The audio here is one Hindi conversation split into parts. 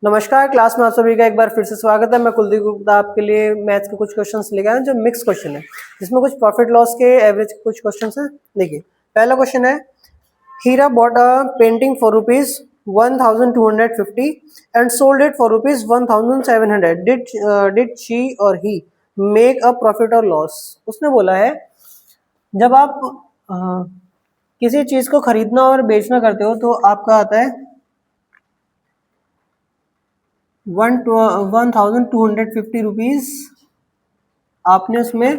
नमस्कार, क्लास में आप सभी का एक बार फिर से स्वागत है। मैं कुलदीप गुप्ता आपके लिए मैथ्स के कुछ क्वेश्चंस लेकर आया हूं जो मिक्स क्वेश्चन है, जिसमें कुछ प्रॉफिट लॉस के एवरेज के कुछ क्वेश्चंस हैं। देखिए, पहला क्वेश्चन है, Hira bought a painting for rupees 1250 and sold it for rupees 1700। Did she or he make a profit or loss? उसने बोला है, जब आप किसी चीज को खरीदना और बेचना करते हो तो आपका आता है 1250 रुपीज, आपने उसमें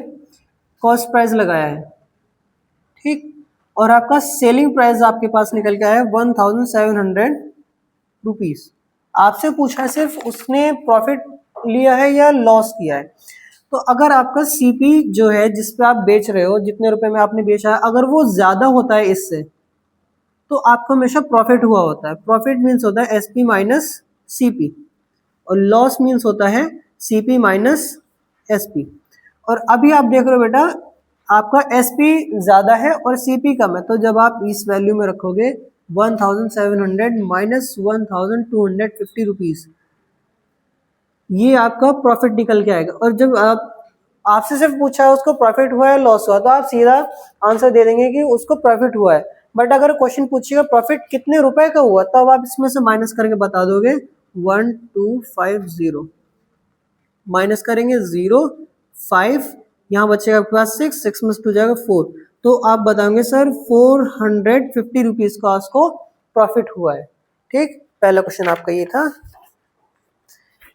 कॉस्ट प्राइस लगाया है, ठीक। और आपका सेलिंग प्राइस आपके पास निकल के आया है 1700 रुपीज। आपसे पूछा है सिर्फ उसने प्रॉफिट लिया है या लॉस किया है। तो अगर आपका सीपी जो है जिस पे आप बेच रहे हो, जितने रुपए में आपने बेचा है, अगर वो ज्यादा होता है इससे, तो आपको हमेशा प्रॉफिट हुआ होता है। प्रॉफिट मीन्स होता है एसपी माइनस सीपी, और लॉस मीन्स होता है सीपी माइनस एसपी। और अभी आप देख रहे हो बेटा, आपका एसपी ज्यादा है और सीपी कम है, तो जब आप इस वैल्यू में रखोगे 1700 माइनस 1250 रुपीज, ये आपका प्रॉफिट निकल के आएगा। और जब आपसे सिर्फ पूछा है उसको प्रॉफिट हुआ है लॉस हुआ, तो आप सीधा आंसर दे देंगे कि उसको प्रॉफिट हुआ है। बट अगर क्वेश्चन पूछिएगा प्रॉफिट कितने रुपए का हुआ, तब आप इसमें से माइनस करके बता दोगे 1250, माइनस करेंगे 0 5, यहाँ बचेगा आपके पास 6 में से 2 जाएगा 4, तो आप बताओगे सर 450 रुपीज का उसको प्रॉफिट हुआ है, ठीक। पहला क्वेश्चन आपका ये था।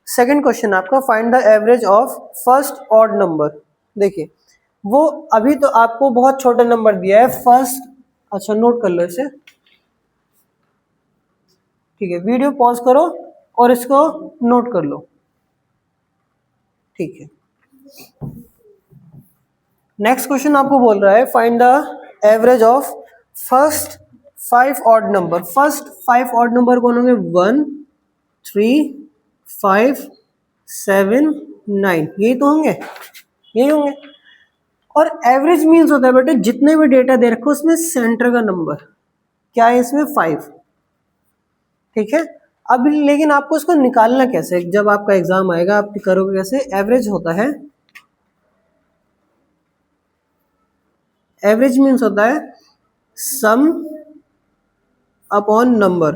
सेकंड क्वेश्चन आपका, find the average of first odd number. देखिए, वो अभी तो आपको बहुत छोटा नंबर दिया है फर्स्ट, अच्छा नोट कर लो इसे, ठीक है। वीडियो पॉज करो और इसको नोट कर लो, ठीक है। नेक्स्ट क्वेश्चन आपको बोल रहा है, find the average of first 5 odd number. First 5 odd number कौन होंगे? 1 3 5 7 9, यही तो होंगे, यही होंगे। और एवरेज मीन्स होता है बेटे, जितने भी डेटा दे रखो उसमें सेंटर का नंबर क्या है, इसमें 5, ठीक है। अब लेकिन आपको इसको निकालना कैसे, जब आपका एग्जाम आएगा आप करोगे कैसे? एवरेज होता है, एवरेज मीन्स होता है सम अपॉन नंबर।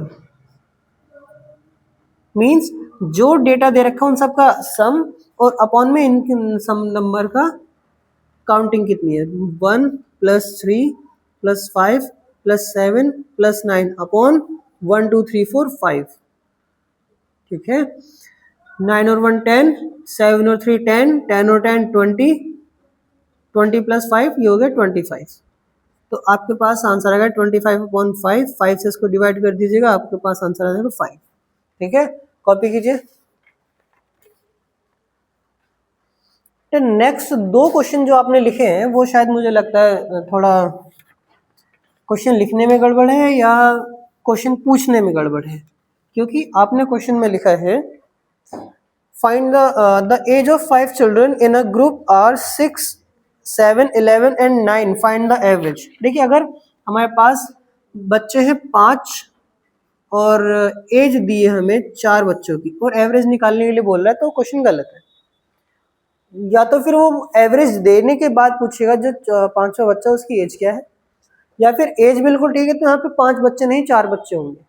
मीन्स जो डेटा दे रखा है उन सबका सम, और अपॉन में इन सम नंबर का काउंटिंग कितनी है, 1 + 3 + 5 + 7 + 9 अपॉन 1 2 3 4 5, ठीक है। 9 और 1 10, 7 और 3 10, 10 और 10 20, 20 + 5 ये हो गया 25। तो आपके पास आंसर आएगा 25/5, 5 से इसको डिवाइड कर दीजिएगा, आपके पास आंसर आ जाएगा 5, ठीक है। कॉपी कीजिए। तो नेक्स्ट 2 क्वेश्चन जो आपने लिखे हैं वो शायद मुझे लगता है थोड़ा क्वेश्चन लिखने में गड़बड़ है या क्वेश्चन पूछने में गड़बड़ है, क्योंकि आपने क्वेश्चन में लिखा है, find the age of 5 children in a group are 6 7 11 and 9, find the average. देखिए, अगर हमारे पास बच्चे हैं 5 और एज दी है हमें 4 बच्चों की, और एवरेज निकालने के लिए बोल रहा है, तो क्वेश्चन गलत है। या तो फिर वो एवरेज देने के बाद पूछेगा जो 5वां बच्चा उसकी एज क्या है, या फिर एज बिल्कुल ठीक है तो यहाँ पे 5 बच्चे नहीं 4 बच्चे होंगे।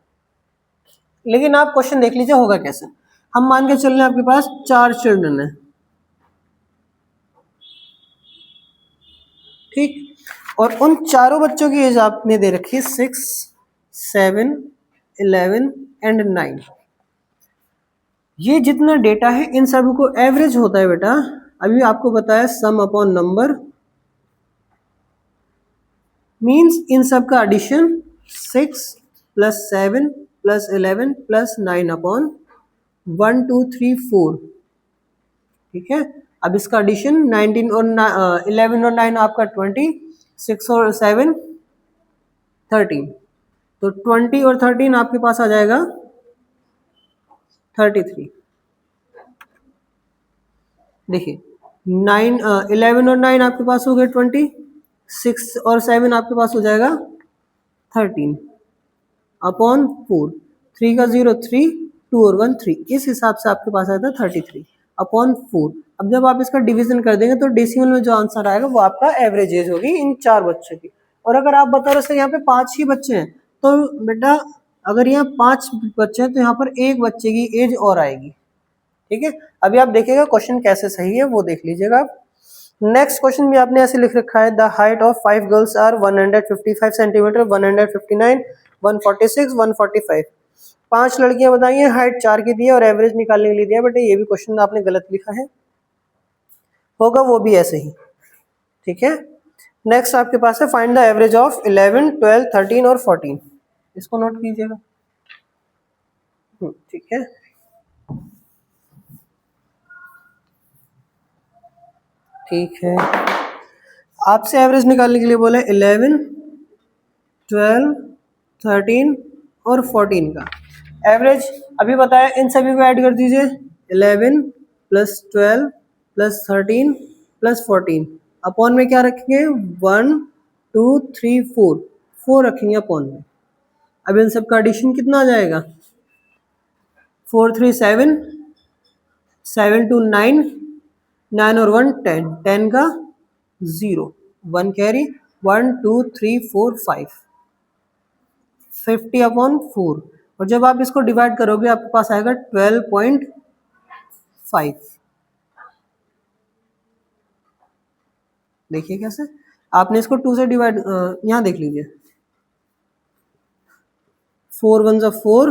लेकिन आप क्वेश्चन देख लीजिए होगा कैसे। हम मान के चल रहे हैं आपके पास 4 चिल्ड्रन है, ठीक। और उन चारों बच्चों की एज आपने दे रखी है 6 7 11 एंड 9। ये जितना डेटा है इन सभी को एवरेज होता है बेटा, अभी आपको बताया सम अपॉन नंबर, मीन्स इन सब का एडिशन 6 + 7 + 11 + 9 अपॉन 1 2 3 4, ठीक है। अब इसका एडिशन 19 और 11 और 9 आपका 20, 6 और 7 13, तो 20 और 13 आपके पास आ जाएगा 33। देखिए, 9 11 और 9 आपके पास हो गए 20, 6 और 7 आपके पास हो जाएगा 13 अपॉन 4, 3 का 0 3, 2 और 1 3, इस हिसाब से आपके पास आया था 33 अपॉन 4। अब जब आप इसका डिवीजन कर देंगे तो डेसिमल में जो आंसर आएगा वो आपका एवरेज एज होगी इन 4 बच्चों की। और अगर आप बता रहे सर यहाँ पे 5 ही बच्चे हैं, तो बेटा अगर यहाँ 5 बच्चे हैं तो यहाँ पर एक बच्चे की एज और आएगी। ठीक है, अभी आप देखिएगा क्वेश्चन कैसे सही है वो देख लीजिएगा आप। नेक्स्ट क्वेश्चन भी आपने ऐसे लिख रखा है, the height of 5 girls are 155 centimetre, 159, 146, 145। 5 लड़कियां बताइए, हाइट 4 की दी है और एवरेज निकालने के लिए दिया है। बट ये भी क्वेश्चन आपने गलत लिखा है, होगा वो भी ऐसे ही। ठीक है, नेक्स्ट आपके पास है फाइंड द एवरेज ऑफ 11, 12, 13 और 14। इसको नोट कीजिएगा। ठीक है, ठीक है, आपसे एवरेज निकालने के लिए बोला 11, 12, 13 और 14 का एवरेज। अभी बताया इन सभी को ऐड कर दीजिए, 11 प्लस 12 प्लस 13 प्लस 14 अपॉन में क्या रखेंगे 1 2 3 4, 4 रखेंगे अपॉन में। अब इन सब का एडिशन कितना आ जाएगा, 4 3 7, 7 2 9, 9 और 1 10, 10 का 0, 1 कैरी, 1 2 3 4 5, 50 अपॉन 4। और जब आप इसको डिवाइड करोगे आपके पास आएगा 12.5। देखिए कैसे, आपने इसको 2 से डिवाइड, यहाँ देख लीजिए, 4 1 जा 4,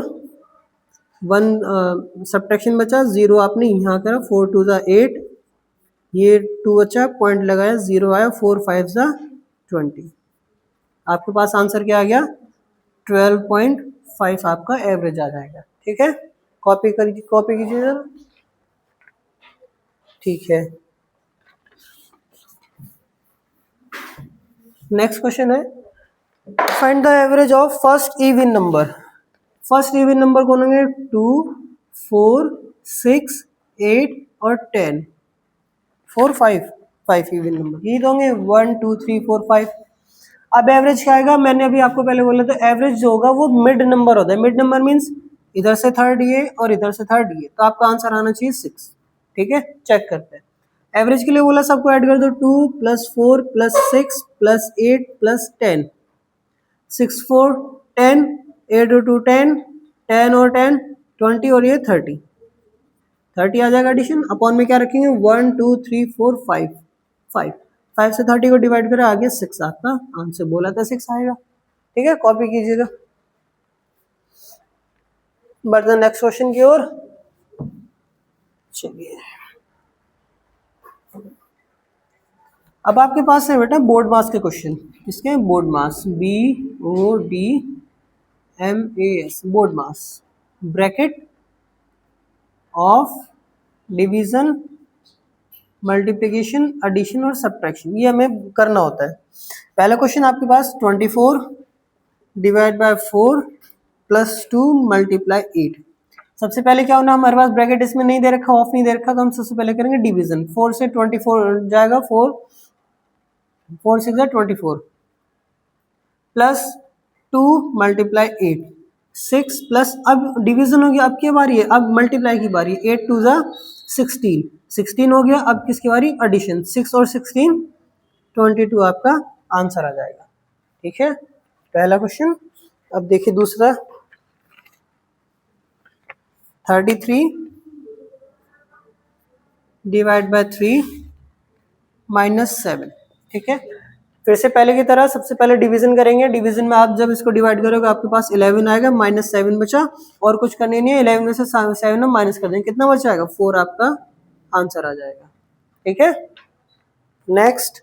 1 सब्ट्रैक्शन बचा, 0 आपने यहाँ करा, 4 2 जा 8, ये 2 बचा, पॉइंट लगाया, 0 आया, 4 5 जा 20। आपके पास आंसर क्या आ गया, 12.5 आपका एवरेज आ जाएगा। ठीक है, कॉपी कीजिए जरा। ठीक है, नेक्स्ट क्वेश्चन है find the average of first even number. First even number कौन होंगे, 2 4 6 8 और 10, 4 5 5 इवन नंबर ये होंगे, 1 2 3 4 5। अब एवरेज क्या आएगा, मैंने अभी आपको पहले बोला था एवरेज जो होगा वो मिड नंबर होता है। मिड नंबर मीन्स इधर से थर्ड ये और इधर से थर्ड ये, तो आपका आंसर आना चाहिए 6। ठीक है, चेक करते हैं। एवरेज के लिए बोला सबको ऐड कर दो, 2 प्लस 4 प्लस 6 प्लस 8 प्लस 10, 6 4 10, 8 और 2 10, 10 और 10 20 और ये 30, 30 आ जाएगा एडिशन। अपॉन में क्या रखेंगे 1 2 3 4 5, 5 5 से 30 को डिवाइड करें, आगे 6 आपका आंसर बोला था 6 आएगा। ठीक है, कॉपी कीजिएगा। बढ़ते नेक्स्ट क्वेश्चन की ओर। चलिए, अब आपके पास है बेटा बोर्ड मास के क्वेश्चन। किसके, BODMAS, BODMAS, BODMAS, bracket of division, multiplication, addition और सब्ट्रैक्शन, ये हमें करना होता है। पहला क्वेश्चन आपके पास 24 डिवाइड बाय 4 प्लस 2 मल्टीप्लाई 8। सबसे पहले क्या होना, हमारे पास ब्रैकेट इसमें नहीं दे रखा, ऑफ नहीं दे रखा, तो हम सबसे पहले करेंगे डिवीजन। 4 से 24 जाएगा, 4 6 24 प्लस 2 मल्टीप्लाई 8, 6 प्लस, अब डिवीजन हो गया, अब क्या बारी है, अब मल्टीप्लाई की बारी, 8 2 जा 16, 16 हो गया। अब किसकी बारी, एडिशन, 6 और 16 22 आपका आंसर आ जाएगा। ठीक है, पहला क्वेश्चन। अब देखिए दूसरा, 33 डिवाइड बाय 3 माइनस 7। ठीक है, फिर से पहले की तरह सबसे पहले डिवीजन करेंगे। डिवीजन में आप जब इसको डिवाइड करोगे आपके पास 11 आएगा, माइनस 7 बचा, और कुछ करने नहीं है, 11 में से 7 में माइनस कर देंगे, कितना बचा आएगा, 4 आपका आंसर आ जाएगा। ठीक है, नेक्स्ट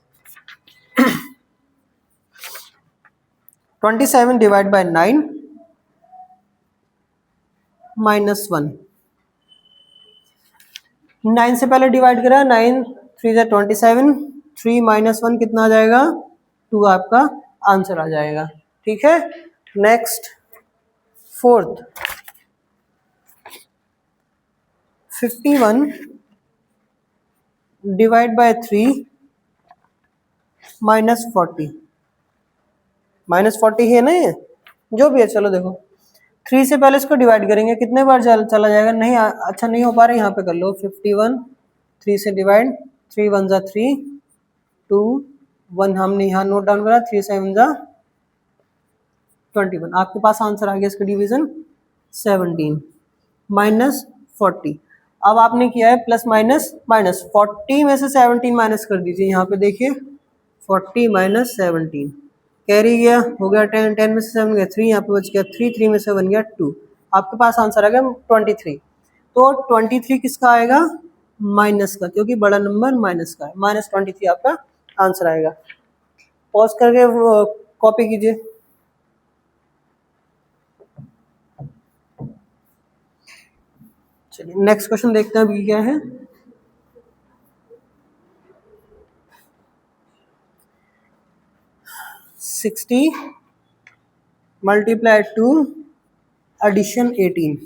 27 डिवाइड बाय 9 माइनस 1। 9 से पहले डिवाइड करा, 9 3 जा 27, 3 माइनस 1 कितना आ जाएगा, 2 आपका आंसर आ जाएगा। ठीक है, next fourth 51 divide by 3 minus 40, minus 40 है ना, ये जो भी है, चलो देखो 3 से पहले इसको डिवाइड करेंगे, कितने बार चला जाएगा, नहीं अच्छा नहीं हो पा रहा है, यहाँ पे कर लो 51, 3 से डिवाइड, 3 1 जा 3, 2 1 हमने यहाँ नोट डाउन करा, 3 7 जा 21। आपके पास आंसर आ गया इसका डिवीजन 17 माइनस 40। अब आपने किया है प्लस माइनस माइनस, 40 में से 17 माइनस कर दीजिए, यहाँ पे देखिए 40 माइनस 17 कैरी गया, हो गया 10, 10 में से 7 गया 3, यहाँ पे बच गया 3, 3 में से 1 गया 2। आपके पास आंसर आ गया 23। तो 23 किसका आएगा, माइनस का, क्योंकि बड़ा नंबर माइनस का है, माइनस 23 आपका आंसर आएगा। पॉज करके कॉपी कीजिए। चलिए नेक्स्ट क्वेश्चन देखते हैं अभी क्या है। Sixty multiply two addition 18।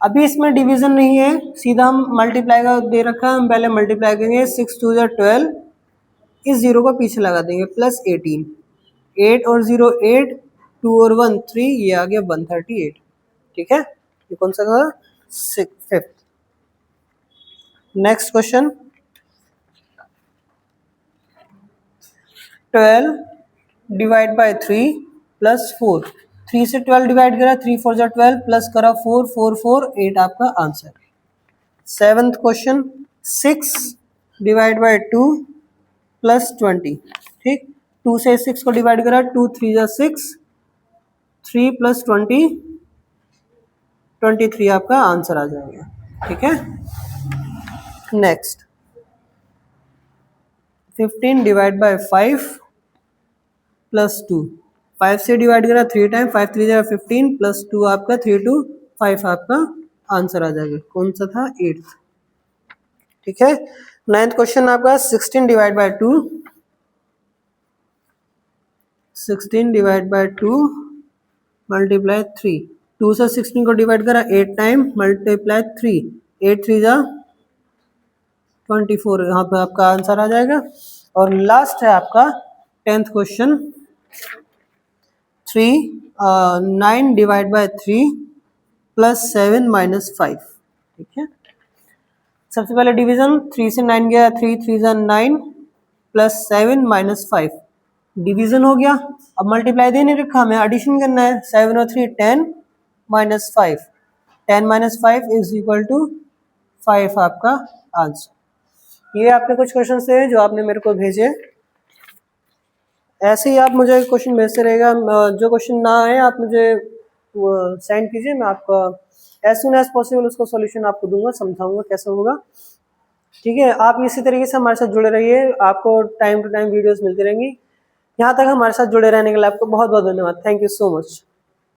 अभी इसमें डिवीजन नहीं है, सीधा हम मल्टीप्लाई का दे रखा है, हम पहले मल्टीप्लाई करेंगे, 6 2 जा 12, इस जीरो को पीछे लगा देंगे, प्लस 18, 8 और 0 8, 2 और 1 3, ये आ गया 138। ठीक है, ये कौन सा था, 5th। Next question, 12 divide by 3 plus 4, 3 से 12 डिवाइड करा, 3 4 जा 12 प्लस करा 4 4 4 8 आपका answer. 7th question, 6 divide by 2 plus 20। ठीक, 2 से 6 को डिवाइड करा, 2 3 जा 6, 3 प्लस 20 23 आपका आंसर आ जाएगा। ठीक है, नेक्स्ट 15 डिवाइड बाय 5 प्लस 2, 5 से डिवाइड करा 3 टाइम, 5 3 जा 15 प्लस 2 आपका 3 2 5 आपका आंसर आ जाएगा, कौन सा था, 8th। ठीक है, 9th क्वेश्चन आपका 16 divide by 2, 16 divide by 2 multiply 3, 2 से 16 को डिवाइड करा 8 टाइम, मल्टीप्लाई 3, 8 3 जा 24, यहाँ पे आपका आंसर आ जाएगा। और लास्ट है आपका 10th question, 9 divide by 3 plus 7 minus 5। ठीक है, सबसे पहले डिवीजन, 3 से 9 गया, 3 3 जा 9 प्लस 7 माइनस 5, डिवीजन हो गया। अब मल्टीप्लाई दे नहीं रखा, हमें एडिशन करना है, 7 और 3 10 minus 5, 10 minus 5 is equal to 5 आपका आंसर। ये आपके कुछ क्वेश्चन थे जो आपने मेरे को भेजे, ऐसे ही आप मुझे क्वेश्चन भेजते रहेगा, जो क्वेश्चन ना आए आप मुझे सेंड कीजिए, मैं आपका एज सुन एज पॉसिबल उसको सॉल्यूशन आपको दूंगा, समझाऊंगा कैसे होगा। ठीक है, आप इसी तरीके से हमारे साथ जुड़े रहिए, आपको टाइम टू टाइम वीडियोस मिलती रहेंगी। यहाँ तक हमारे साथ जुड़े रहने के लिए आपको बहुत बहुत धन्यवाद। Thank you so much.